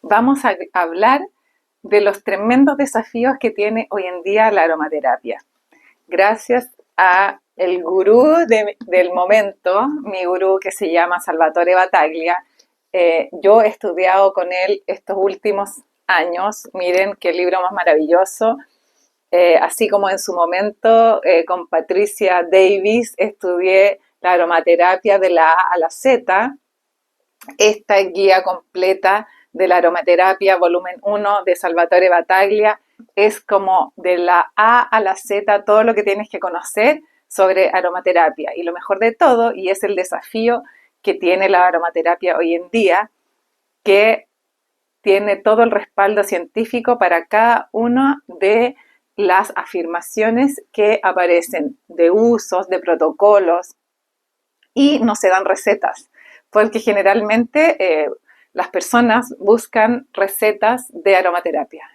vamos a hablar de los tremendos desafíos que tiene hoy en día la aromaterapia. Gracias a el gurú del momento, mi gurú que se llama Salvatore Battaglia. Yo he estudiado con él estos últimos años. Miren qué libro más maravilloso. Así como en su momento con Patricia Davis estudié la aromaterapia de la A a la Z. Esta guía completa de la aromaterapia, volumen 1 de Salvatore Battaglia, es como de la A a la Z todo lo que tienes que conocer sobre aromaterapia. Y lo mejor de todo, y es el desafío que tiene la aromaterapia hoy en día, que tiene todo el respaldo científico para cada una de las afirmaciones que aparecen de usos, de protocolos, y no se dan recetas, porque generalmente las personas buscan recetas de aromaterapia.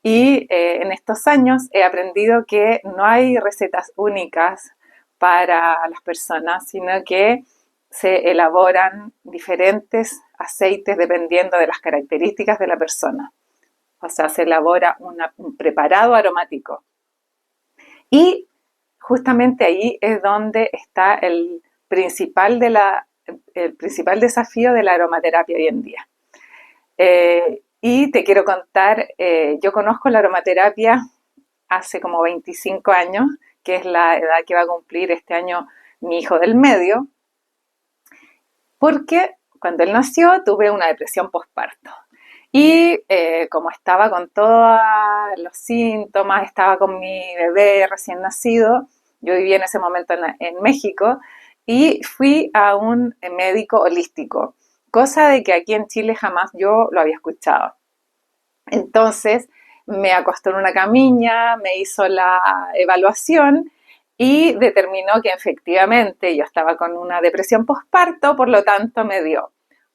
Y en estos años he aprendido que no hay recetas únicas para las personas, sino que se elaboran diferentes aceites dependiendo de las características de la persona. O sea, se elabora un preparado aromático. Y justamente ahí es donde está el principal desafío de la aromaterapia hoy en día. Y te quiero contar, yo conozco la aromaterapia hace como 25 años, que es la edad que va a cumplir este año mi hijo del medio, porque cuando él nació tuve una depresión postparto. Y como estaba con todos los síntomas, estaba con mi bebé recién nacido, yo vivía en ese momento en México, y fui a un médico holístico, cosa de que aquí en Chile jamás yo lo había escuchado. Entonces me acostó en una camilla, me hizo la evaluación y determinó que efectivamente yo estaba con una depresión postparto, por lo tanto me dio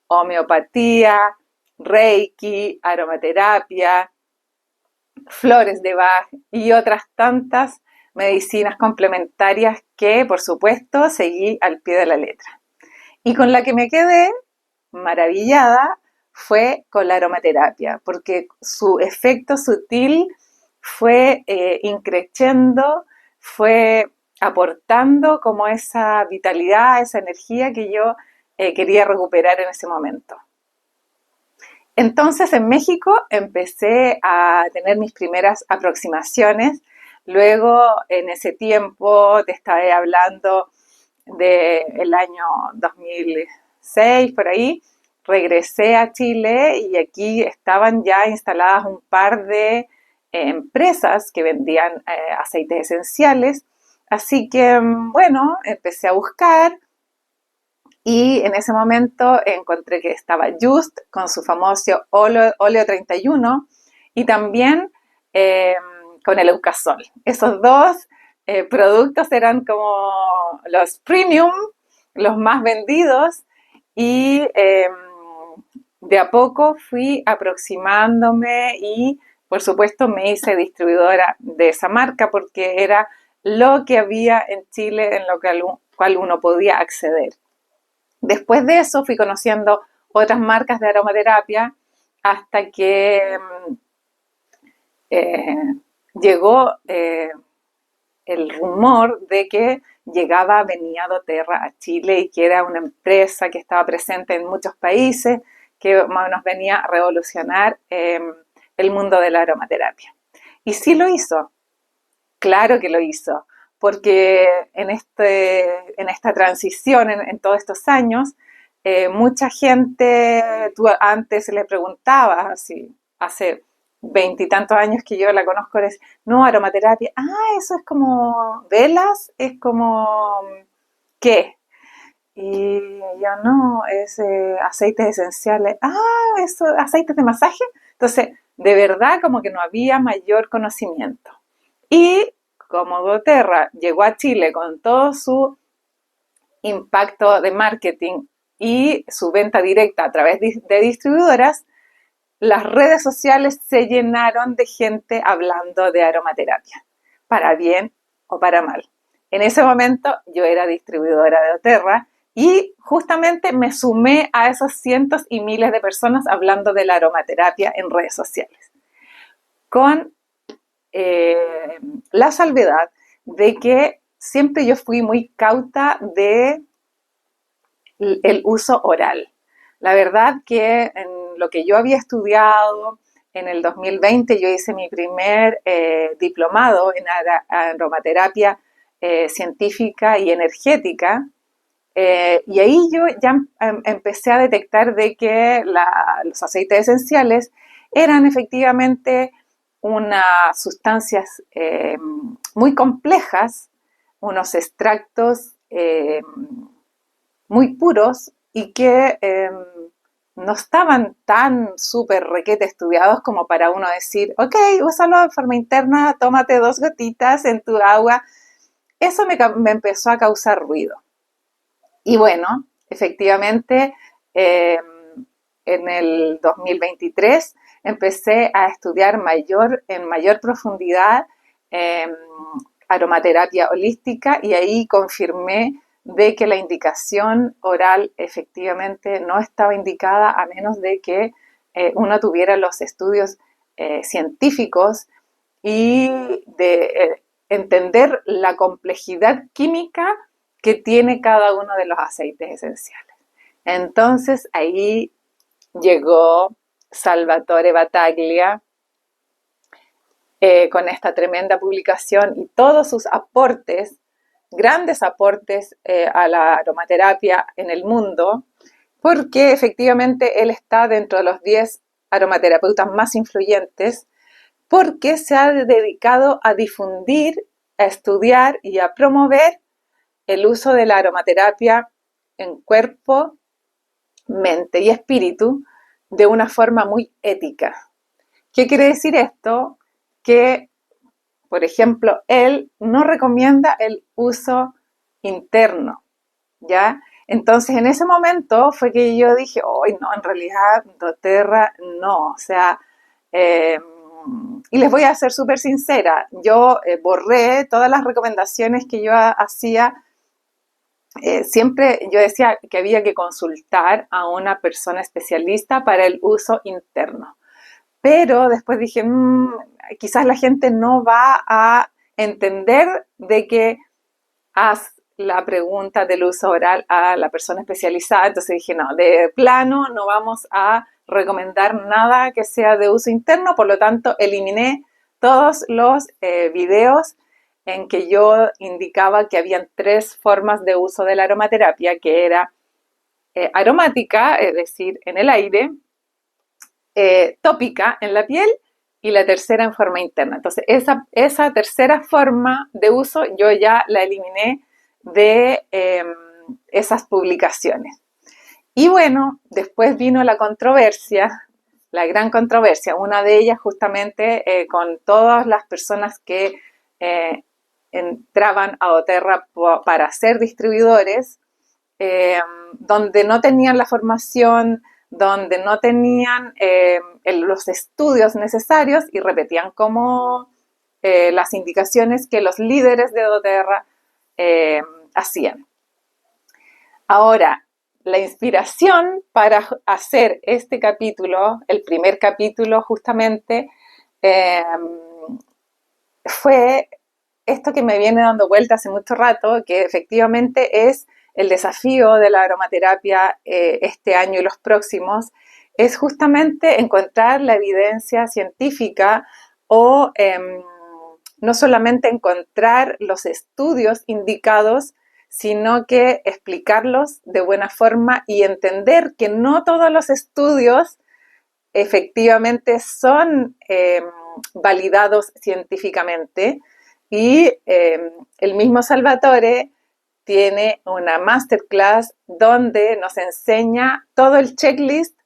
homeopatía, reiki, aromaterapia, flores de Bach y otras tantas medicinas complementarias que, por supuesto, seguí al pie de la letra. Y con la que me quedé maravillada fue con la aromaterapia, porque su efecto sutil fue increciendo, fue aportando como esa vitalidad, esa energía que yo quería recuperar en ese momento. Entonces en México empecé a tener mis primeras aproximaciones. Luego en ese tiempo te estaba hablando del año 2006 por ahí, regresé a Chile y aquí estaban ya instaladas un par de empresas que vendían aceites esenciales. Así que bueno, empecé a buscar y en ese momento encontré que estaba Just con su famoso óleo 31 y también con el Eucasol. Esos dos productos eran como los premium, los más vendidos y de a poco fui aproximándome y por supuesto me hice distribuidora de esa marca porque era lo que había en Chile en lo cual uno podía acceder. Después de eso fui conociendo otras marcas de aromaterapia hasta que eh, llegó el rumor de que venía doTERRA a Chile y que era una empresa que estaba presente en muchos países, que más o menos venía a revolucionar el mundo de la aromaterapia. Y sí lo hizo, claro que lo hizo, porque en esta transición, en todos estos años, mucha gente, tú antes le preguntabas, así, hace veintitantos años que yo la conozco, es, no, aromaterapia, eso es como velas, es como, ¿qué? Y yo no, es aceites esenciales, eso, aceites de masaje. Entonces, de verdad, como que no había mayor conocimiento. Y como doTERRA llegó a Chile con todo su impacto de marketing y su venta directa a través de distribuidoras, las redes sociales se llenaron de gente hablando de aromaterapia, para bien o para mal. En ese momento yo era distribuidora de doTERRA Y justamente me sumé a esos cientos y miles de personas hablando de la aromaterapia en redes sociales, con la salvedad de que siempre yo fui muy cauta de el uso oral. La verdad que en lo que yo había estudiado, en el 2020 yo hice mi primer diplomado en aromaterapia científica y energética, y ahí yo ya empecé a detectar de que los aceites esenciales eran efectivamente unas sustancias muy complejas, unos extractos muy puros y que no estaban tan súper requete estudiados como para uno decir, ok, úsalo de forma interna, tómate 2 gotitas en tu agua. Eso me empezó a causar ruido. Y bueno, efectivamente, en el 2023 empecé a estudiar en mayor profundidad eh, aromaterapia holística, y ahí confirmé de que la indicación oral efectivamente no estaba indicada a menos de que uno tuviera los estudios científicos y de entender la complejidad química que tiene cada uno de los aceites esenciales. Entonces ahí llegó Salvatore Battaglia con esta tremenda publicación y todos sus aportes, grandes aportes a la aromaterapia en el mundo, porque efectivamente él está dentro de los 10 aromaterapeutas más influyentes, porque se ha dedicado a difundir, a estudiar y a promover el uso de la aromaterapia en cuerpo, mente y espíritu de una forma muy ética. ¿Qué quiere decir esto? Que, por ejemplo, él no recomienda el uso interno, ¿ya? Entonces, en ese momento fue que yo dije, hoy no, en realidad, doTERRA, no, o sea, y les voy a ser súper sincera, yo borré todas las recomendaciones que yo hacía. Siempre yo decía que había que consultar a una persona especialista para el uso interno. Pero después dije, quizás la gente no va a entender de que haz la pregunta del uso oral a la persona especializada. Entonces dije, no, de plano no vamos a recomendar nada que sea de uso interno. Por lo tanto, eliminé todos los videos en que yo indicaba que habían 3 formas de uso de la aromaterapia, que era aromática, es decir, en el aire, tópica en la piel, y la tercera en forma interna. Entonces, esa tercera forma de uso yo ya la eliminé de esas publicaciones. Y bueno, después vino la controversia, la gran controversia, una de ellas justamente con todas las personas que entraban a doTERRA para ser distribuidores, donde no tenían la formación, donde no tenían los estudios necesarios y repetían como las indicaciones que los líderes de doTERRA hacían. Ahora, la inspiración para hacer este capítulo, el primer capítulo justamente, fue esto que me viene dando vuelta hace mucho rato, que efectivamente es el desafío de la aromaterapia este año y los próximos, es justamente encontrar la evidencia científica o no solamente encontrar los estudios indicados, sino que explicarlos de buena forma y entender que no todos los estudios efectivamente son validados científicamente. Y el mismo Salvatore tiene una masterclass donde nos enseña todo el checklist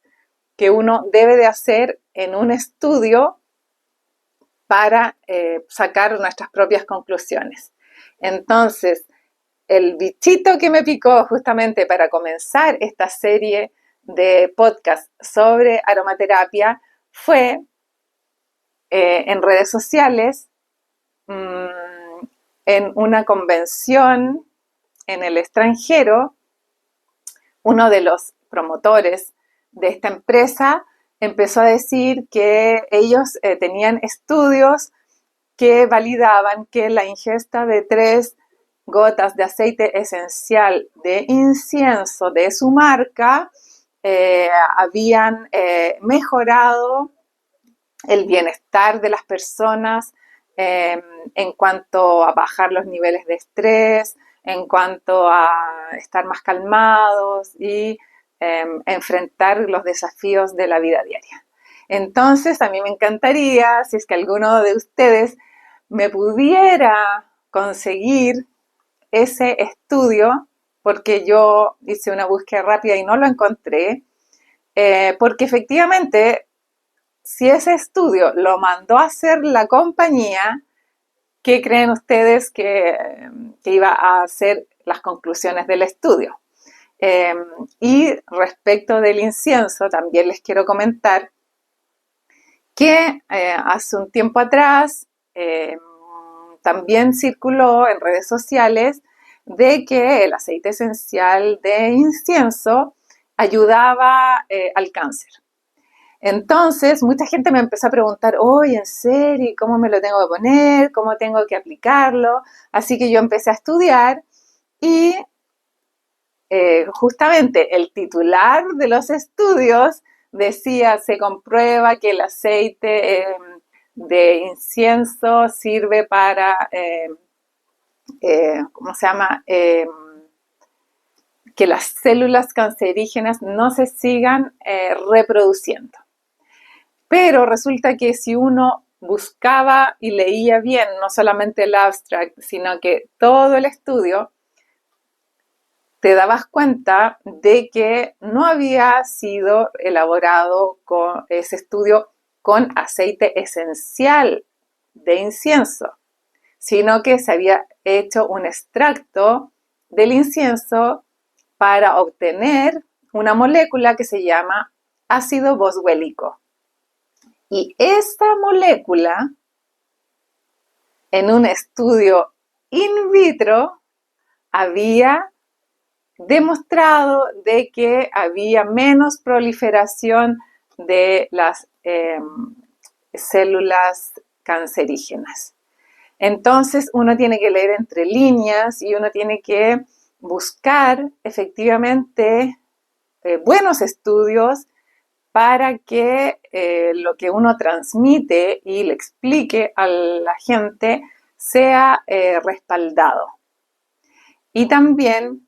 que uno debe de hacer en un estudio para sacar nuestras propias conclusiones. Entonces, el bichito que me picó justamente para comenzar esta serie de podcast sobre aromaterapia fue en redes sociales, en una convención en el extranjero, uno de los promotores de esta empresa empezó a decir que ellos tenían estudios que validaban que la ingesta de 3 gotas de aceite esencial de incienso de su marca habían mejorado el bienestar de las personas en cuanto a bajar los niveles de estrés, en cuanto a estar más calmados y enfrentar los desafíos de la vida diaria. Entonces, a mí me encantaría, si es que alguno de ustedes me pudiera conseguir ese estudio, porque yo hice una búsqueda rápida y no lo encontré, porque efectivamente, si ese estudio lo mandó a hacer la compañía, ¿qué creen ustedes que iba a hacer las conclusiones del estudio? Y respecto del incienso, también les quiero comentar que hace un tiempo atrás también circuló en redes sociales de que el aceite esencial de incienso ayudaba al cáncer. Entonces, mucha gente me empezó a preguntar, oye, ¿en serio? ¿Cómo me lo tengo que poner? ¿Cómo tengo que aplicarlo? Así que yo empecé a estudiar y justamente el titular de los estudios decía, se comprueba que el aceite de incienso sirve para, ¿cómo se llama? Que las células cancerígenas no se sigan reproduciendo. Pero resulta que si uno buscaba y leía bien, no solamente el abstract, sino que todo el estudio, te dabas cuenta de que no había sido elaborado con ese estudio con aceite esencial de incienso, sino que se había hecho un extracto del incienso para obtener una molécula que se llama ácido boswélico. Y esta molécula, en un estudio in vitro, había demostrado de que había menos proliferación de las células cancerígenas. Entonces uno tiene que leer entre líneas y uno tiene que buscar efectivamente buenos estudios para que lo que uno transmite y le explique a la gente sea respaldado. Y también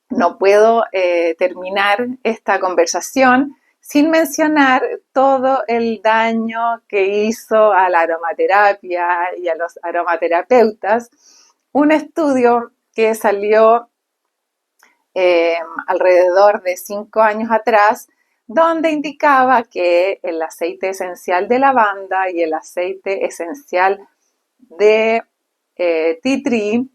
no puedo terminar esta conversación sin mencionar todo el daño que hizo a la aromaterapia y a los aromaterapeutas. Un estudio que salió alrededor de 5 años atrás, donde indicaba que el aceite esencial de lavanda y el aceite esencial de tea tree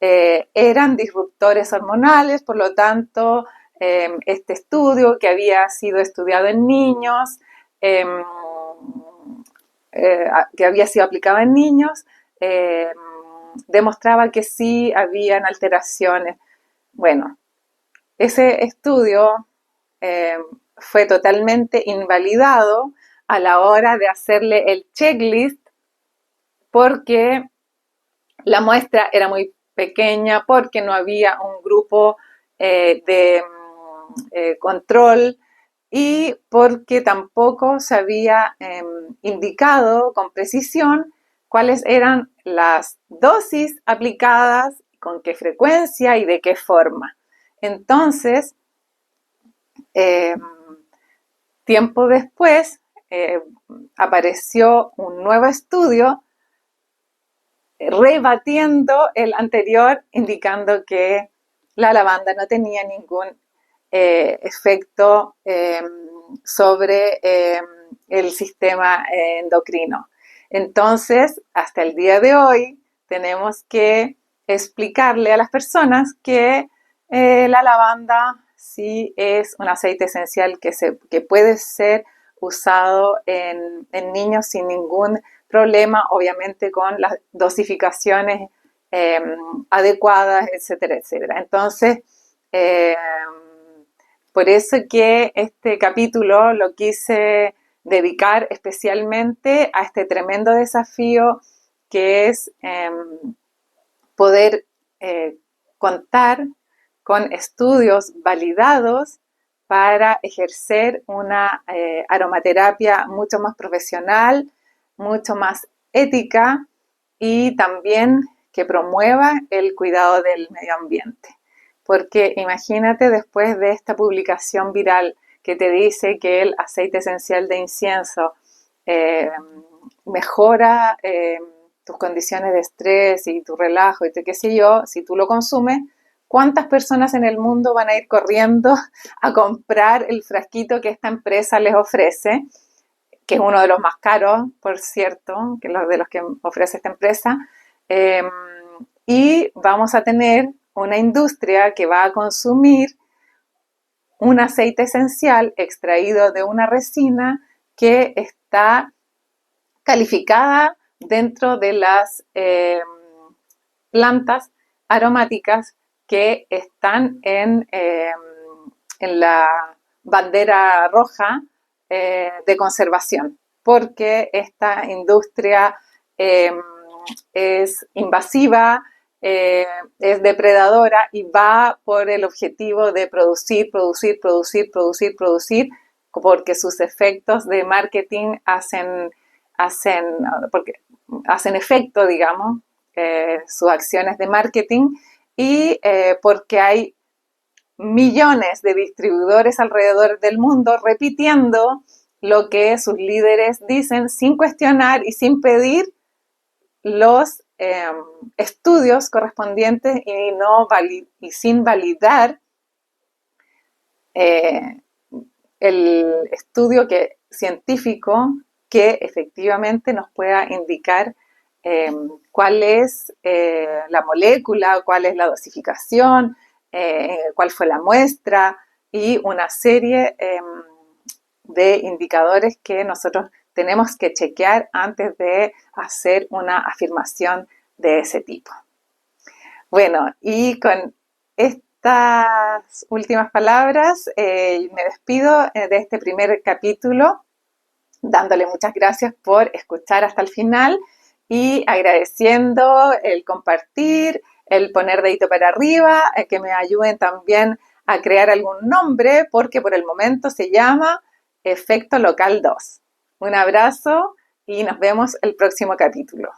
eran disruptores hormonales, por lo tanto, este estudio que había sido estudiado en niños, que había sido aplicado en niños, demostraba que sí habían alteraciones. Bueno, ese estudio fue totalmente invalidado a la hora de hacerle el checklist porque la muestra era muy pequeña, porque no había un grupo de control y porque tampoco se había indicado con precisión cuáles eran las dosis aplicadas, con qué frecuencia y de qué forma. Entonces, tiempo después apareció un nuevo estudio rebatiendo el anterior, indicando que la lavanda no tenía ningún efecto sobre el sistema endocrino. Entonces, hasta el día de hoy, tenemos que explicarle a las personas que la lavanda sí es un aceite esencial que puede ser usado en niños sin ningún problema, obviamente con las dosificaciones adecuadas, etcétera, etcétera. Entonces, Por eso que este capítulo lo quise dedicar especialmente a este tremendo desafío que es poder contar con estudios validados para ejercer una aromaterapia mucho más profesional, mucho más ética y también que promueva el cuidado del medio ambiente. Porque imagínate después de esta publicación viral que te dice que el aceite esencial de incienso mejora tus condiciones de estrés y tu relajo y qué sé yo, si tú lo consumes, ¿cuántas personas en el mundo van a ir corriendo a comprar el frasquito que esta empresa les ofrece? Que es uno de los más caros, por cierto, que los de los que ofrece esta empresa. Y vamos a tener una industria que va a consumir un aceite esencial extraído de una resina que está calificada dentro de las plantas aromáticas que están en la bandera roja de conservación, porque esta industria es invasiva, es depredadora y va por el objetivo de producir, porque sus efectos de marketing porque hacen efecto, digamos, sus acciones de marketing y porque hay millones de distribuidores alrededor del mundo repitiendo lo que sus líderes dicen sin cuestionar y sin pedir los estudios correspondientes y sin validar el estudio científico que efectivamente nos pueda indicar cuál es la molécula, cuál es la dosificación, cuál fue la muestra y una serie de indicadores que nosotros tenemos que chequear antes de hacer una afirmación de ese tipo. Bueno, y con estas últimas palabras me despido de este primer capítulo, dándole muchas gracias por escuchar hasta el final y agradeciendo el compartir, el poner dedito para arriba, que me ayuden también a crear algún nombre, porque por el momento se llama Efecto Local 2. Un abrazo y nos vemos el próximo capítulo.